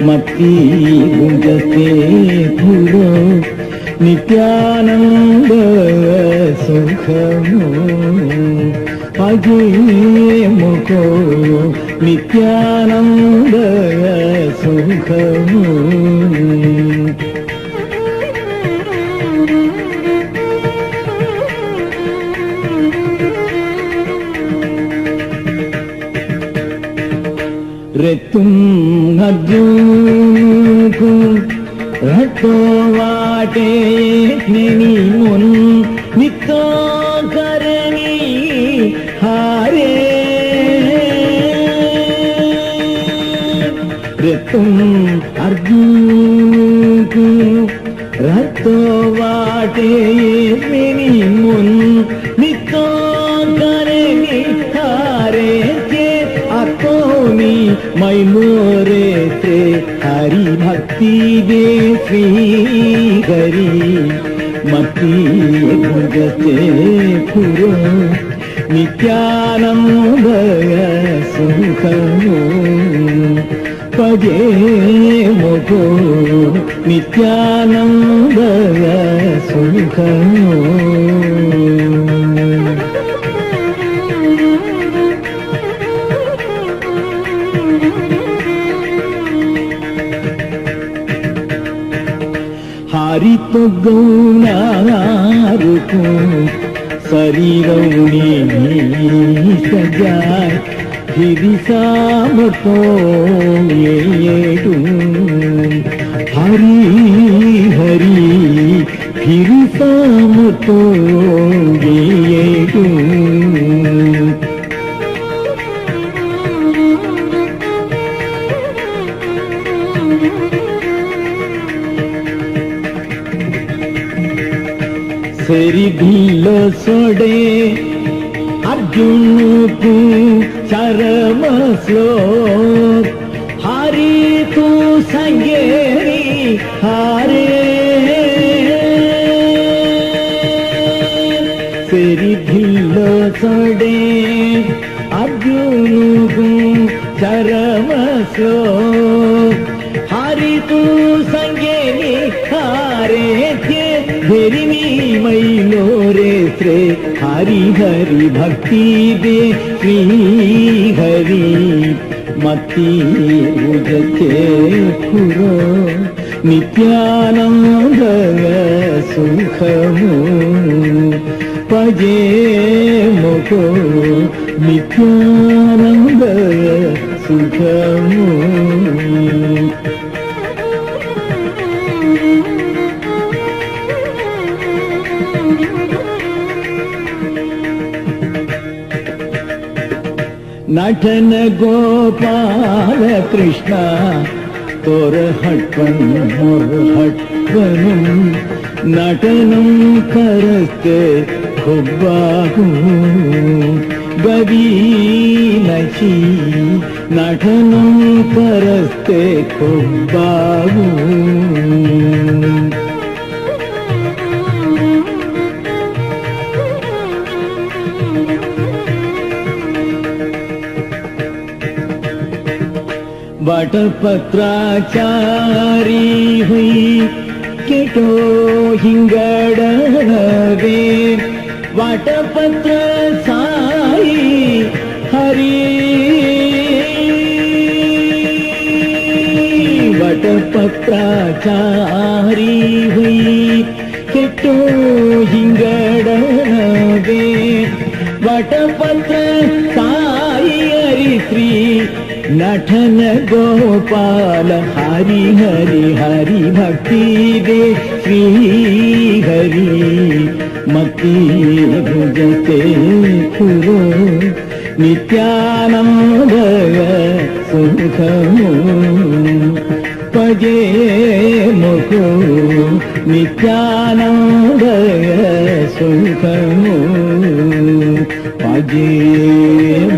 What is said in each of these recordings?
मत्ती गुंजते पुरो नित्यानंद सुखमो पगे मुको नित्यानंद सुखमो रेतुम अर्जुनकु रतो वाटे नेनी मुन नितो करनी हारे रेतुम अर्जुनकु रतो वाटे नेनी मुन नितो करनी हारे मई मोरे से हरि भक्ति दे श्री हरि मती गुंजते पुरो नित्यानंद सुखमो पगे मोको नित्यानंद सुखमो हरि तो गौनारुको शरीरौनी सजाय फिर सामतो येडू हरि हरि फिर सामतो येडू सेरी भिल्लो सोडे अर्जुन को चरम श्लोक हरि तू संगेरी हारे सेरी भिल्लो सोडे अर्जुन को चरम श्लोक हरि तू संगेरी हारे भेरिनी मैलो रे श्रे हरि हरि भक्ति दे श्री हरि मती उजते पुरो नित्यानंद सुखमो पजे मोको नित्यानंद सुखमो नटन गोपाल कृष्ण तोर हटपन मोर हटपन नटनम करते खुब्बाहू गवी नची नटनम करते खुब्बाहू वटपत्राचारी हुई केटो हिंगड़वे वटपत्र साई हरि वटपत्राचारी हुई केटो हिंगड़वे वटपत्र साई हरि श्री नटन गोपाल हरि हरि हरि भक्ति दे श्री हरि मती भुजते पुरो नित्यानंद सुखमो पजे मुको नित्यानंद सुखमो पजे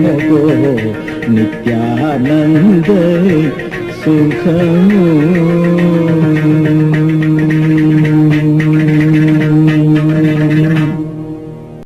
मुको नित्यानंद सुखमो।